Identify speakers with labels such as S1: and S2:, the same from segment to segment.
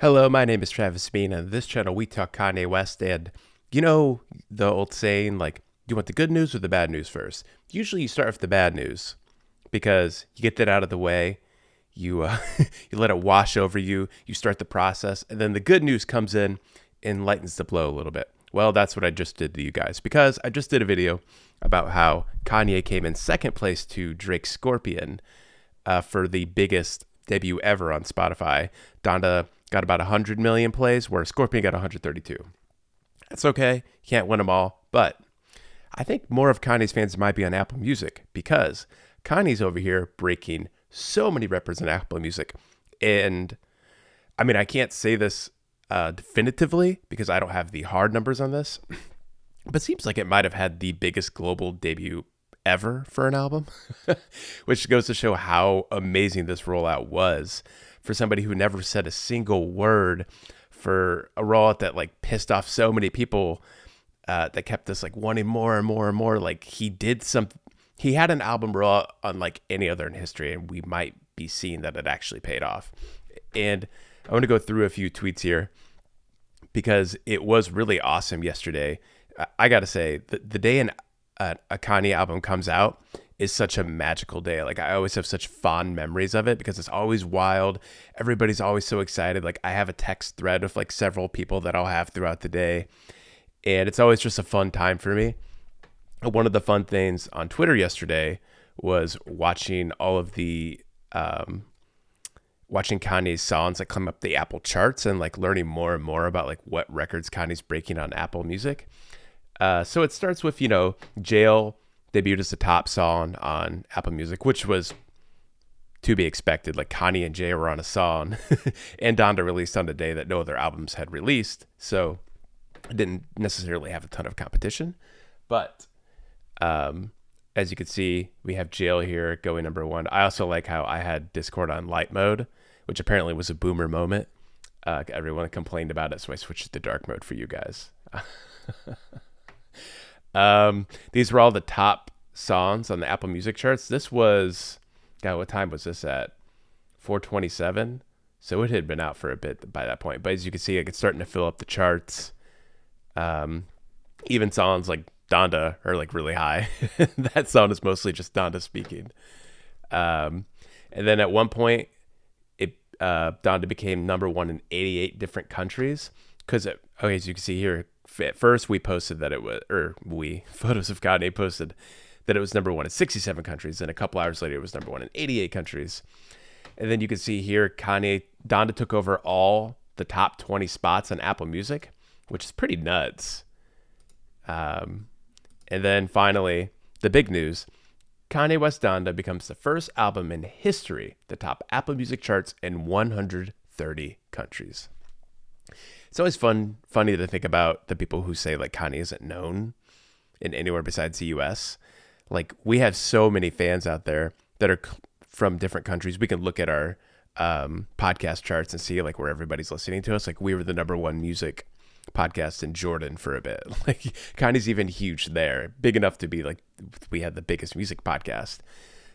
S1: Hello, my name is Travis Bean, and on this channel we talk Kanye West. And you know the old saying, like, do you want the good news or the bad news first? Usually you start with the bad news because you get that out of the way. You you let it wash over you. You start the process, and then the good news comes in and lightens the blow a little bit. Well, that's what I just did to you guys because I just did a video about how Kanye came in second place to Drake's Scorpion for the biggest debut ever on Spotify. Donda got about 100 million plays, where Scorpion got 132. That's okay. Can't win them all. But I think more of Kanye's fans might be on Apple Music because Kanye's over here breaking so many records on Apple Music. And I mean, I can't say this definitively because I don't have the hard numbers on this, but it seems like it might have had the biggest global debut ever for an album, which goes to show how amazing this rollout was for somebody who never said a single word, for a rollout that like pissed off so many people, that kept us like wanting more and more and more. Like he had an album rollout unlike any other in history, and we might be seeing that it actually paid off. And I want to go through a few tweets here because it was really awesome yesterday. I got to say, the day a Kanye album comes out is such a magical day. Like, I always have such fond memories of it because it's always wild. Everybody's always so excited. Like, I have a text thread with like several people that I'll have throughout the day, and it's always just a fun time for me. One of the fun things on Twitter yesterday was watching all of the watching Kanye's songs like climb up the Apple charts and like learning more and more about like what records Kanye's breaking on Apple Music. So it starts with, Jail debuted as the top song on Apple Music, which was to be expected. Like, Kanye and Jay were on a song and Donda released on the day that no other albums had released. So it didn't necessarily have a ton of competition. But as you can see, we have Jail here going number one. I also like how I had Discord on light mode, which apparently was a boomer moment. Everyone complained about it, so I switched to dark mode for you guys. These were all the top songs on the Apple Music charts. This was, God, what time was this at? 4:27. So it had been out for a bit by that point. But as you can see, it's starting to fill up the charts. Even songs like Donda are like really high. That song is mostly just Donda speaking. And then at one point, Donda became number one in 88 different countries. Because, okay, as you can see here, at first we posted that it was, Photos of Kanye posted that it was number one in 67 countries. And a couple hours later, it was number one in 88 countries. And then you can see here, Donda took over all the top 20 spots on Apple Music, which is pretty nuts. And then finally, the big news, Kanye West Donda becomes the first album in history to top Apple Music charts in 130 countries. It's always funny to think about the people who say like Kanye isn't known in anywhere besides the US. Like, we have so many fans out there that are from different countries. We can look at our podcast charts and see like where everybody's listening to us. Like, we were the number one music podcast in Jordan for a bit. Like, Kanye's even huge there, big enough to be like we had the biggest music podcast.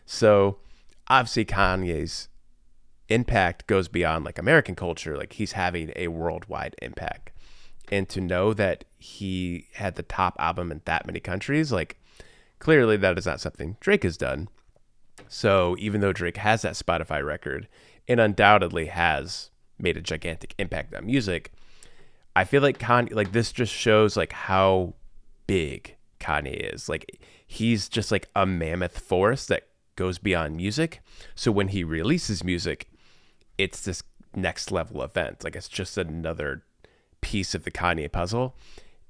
S1: So obviously Kanye's impact goes beyond like American culture. Like, he's having a worldwide impact, and to know that he had the top album in that many countries, like, clearly that is not something Drake has done. So even though Drake has that Spotify record and undoubtedly has made a gigantic impact on music, I feel like Kanye, like, this just shows like how big Kanye is. Like, he's just like a mammoth force that goes beyond music. So when he releases music, it's this next level event. Like, it's just another piece of the Kanye puzzle.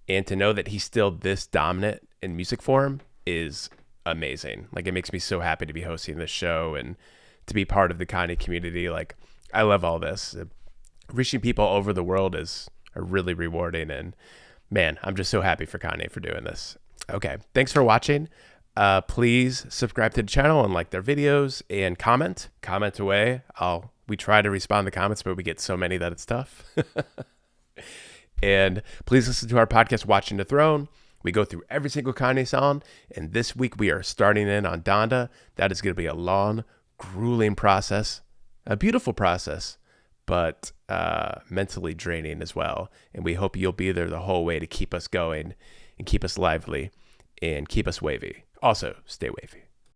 S1: And to know that he's still this dominant in music form is amazing. Like, it makes me so happy to be hosting this show and to be part of the Kanye community. Like, I love all this. Reaching people all over the world is really rewarding. And man, I'm just so happy for Kanye for doing this. Okay, thanks for watching. Please subscribe to the channel and like their videos and comment away. We try to respond to comments, but we get so many that it's tough. And please listen to our podcast, Watching the Throne. We go through every single Kanye song, and this week we are starting in on Donda. That is going to be a long, grueling process, a beautiful process, but mentally draining as well. And we hope you'll be there the whole way to keep us going and keep us lively and keep us wavy. Also, stay wavy.